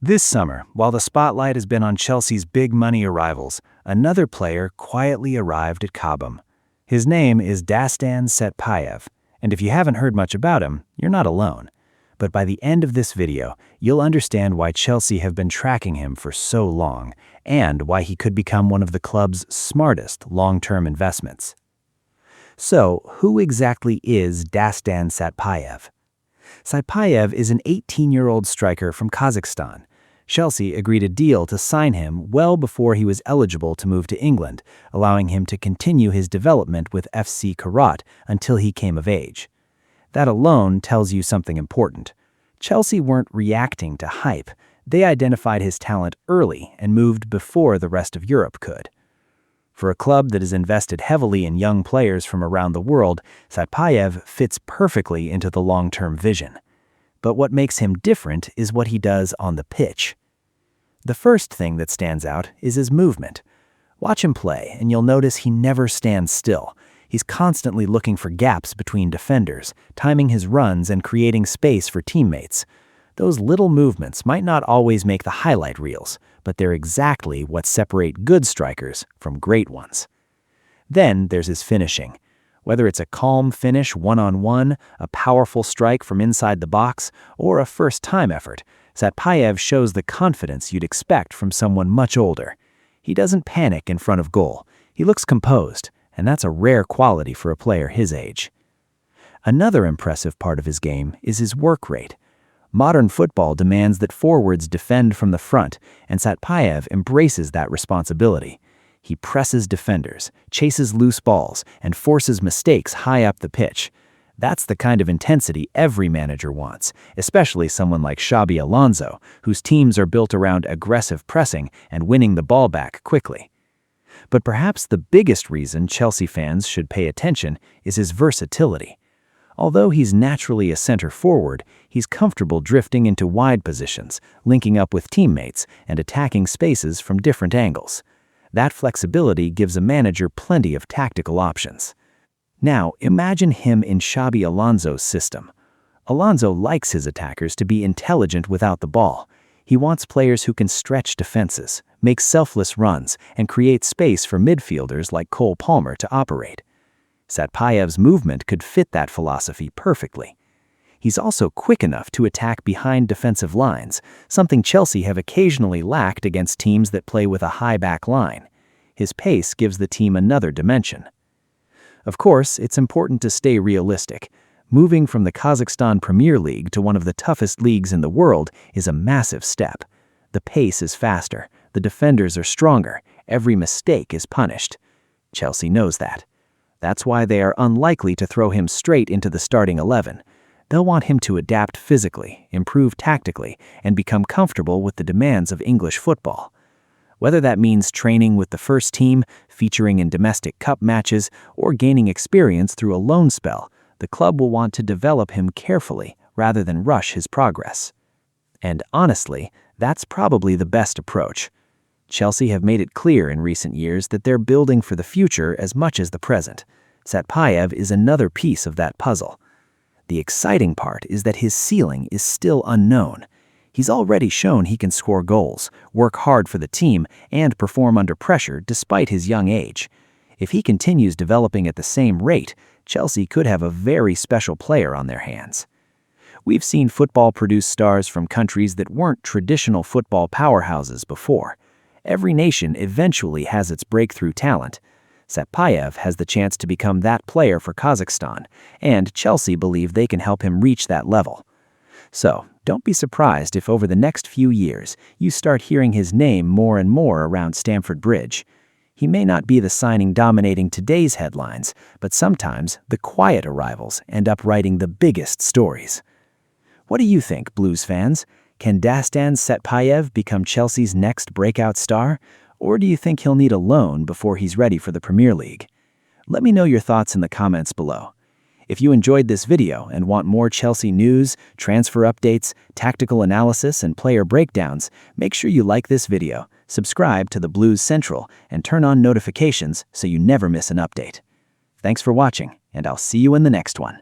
This summer, while the spotlight has been on Chelsea's big money arrivals, another player quietly arrived at Cobham. His name is Dastan Satpayev, and if you haven't heard much about him, you're not alone. But by the end of this video, you'll understand why Chelsea have been tracking him for so long, and why he could become one of the club's smartest long-term investments. So, who exactly is Dastan Satpayev? Satpayev is an 18-year-old striker from Kazakhstan. Chelsea agreed a deal to sign him well before he was eligible to move to England, allowing him to continue his development with FC Kairat until he came of age. That alone tells you something important. Chelsea weren't reacting to hype. They identified his talent early and moved before the rest of Europe could. For a club that has invested heavily in young players from around the world, Satpayev fits perfectly into the long-term vision. But what makes him different is what he does on the pitch. The first thing that stands out is his movement. Watch him play, and you'll notice he never stands still. He's constantly looking for gaps between defenders, timing his runs and creating space for teammates. Those little movements might not always make the highlight reels, but they're exactly what separate good strikers from great ones. Then there's his finishing. Whether it's a calm finish one-on-one, a powerful strike from inside the box, or a first-time effort, Satpayev shows the confidence you'd expect from someone much older. He doesn't panic in front of goal. He looks composed, and that's a rare quality for a player his age. Another impressive part of his game is his work rate. Modern football demands that forwards defend from the front, and Satpayev embraces that responsibility. He presses defenders, chases loose balls, and forces mistakes high up the pitch. That's the kind of intensity every manager wants, especially someone like Xabi Alonso, whose teams are built around aggressive pressing and winning the ball back quickly. But perhaps the biggest reason Chelsea fans should pay attention is his versatility. Although he's naturally a center forward, he's comfortable drifting into wide positions, linking up with teammates, and attacking spaces from different angles. That flexibility gives a manager plenty of tactical options. Now, imagine him in Xabi Alonso's system. Alonso likes his attackers to be intelligent without the ball. He wants players who can stretch defenses, make selfless runs, and create space for midfielders like Cole Palmer to operate. Satpayev's movement could fit that philosophy perfectly. He's also quick enough to attack behind defensive lines, something Chelsea have occasionally lacked against teams that play with a high back line. His pace gives the team another dimension. Of course, it's important to stay realistic. Moving from the Kazakhstan Premier League to one of the toughest leagues in the world is a massive step. The pace is faster, the defenders are stronger, every mistake is punished. Chelsea knows that. That's why they are unlikely to throw him straight into the starting 11. They'll want him to adapt physically, improve tactically, and become comfortable with the demands of English football. Whether that means training with the first team, featuring in domestic cup matches, or gaining experience through a loan spell, the club will want to develop him carefully rather than rush his progress. And honestly, that's probably the best approach. Chelsea have made it clear in recent years that they're building for the future as much as the present. Satpayev is another piece of that puzzle. The exciting part is that his ceiling is still unknown. He's already shown he can score goals, work hard for the team, and perform under pressure despite his young age. If he continues developing at the same rate, Chelsea could have a very special player on their hands. We've seen football produce stars from countries that weren't traditional football powerhouses before. Every nation eventually has its breakthrough talent. Satpayev has the chance to become that player for Kazakhstan, and Chelsea believe they can help him reach that level. So, don't be surprised if over the next few years you start hearing his name more and more around Stamford Bridge. He may not be the signing dominating today's headlines, but sometimes the quiet arrivals end up writing the biggest stories. What do you think, Blues fans? Can Dastan Satpayev become Chelsea's next breakout star, or do you think he'll need a loan before he's ready for the Premier League? Let me know your thoughts in the comments below. If you enjoyed this video and want more Chelsea news, transfer updates, tactical analysis, and player breakdowns, make sure you like this video, subscribe to the Blues Central, and turn on notifications so you never miss an update. Thanks for watching, and I'll see you in the next one.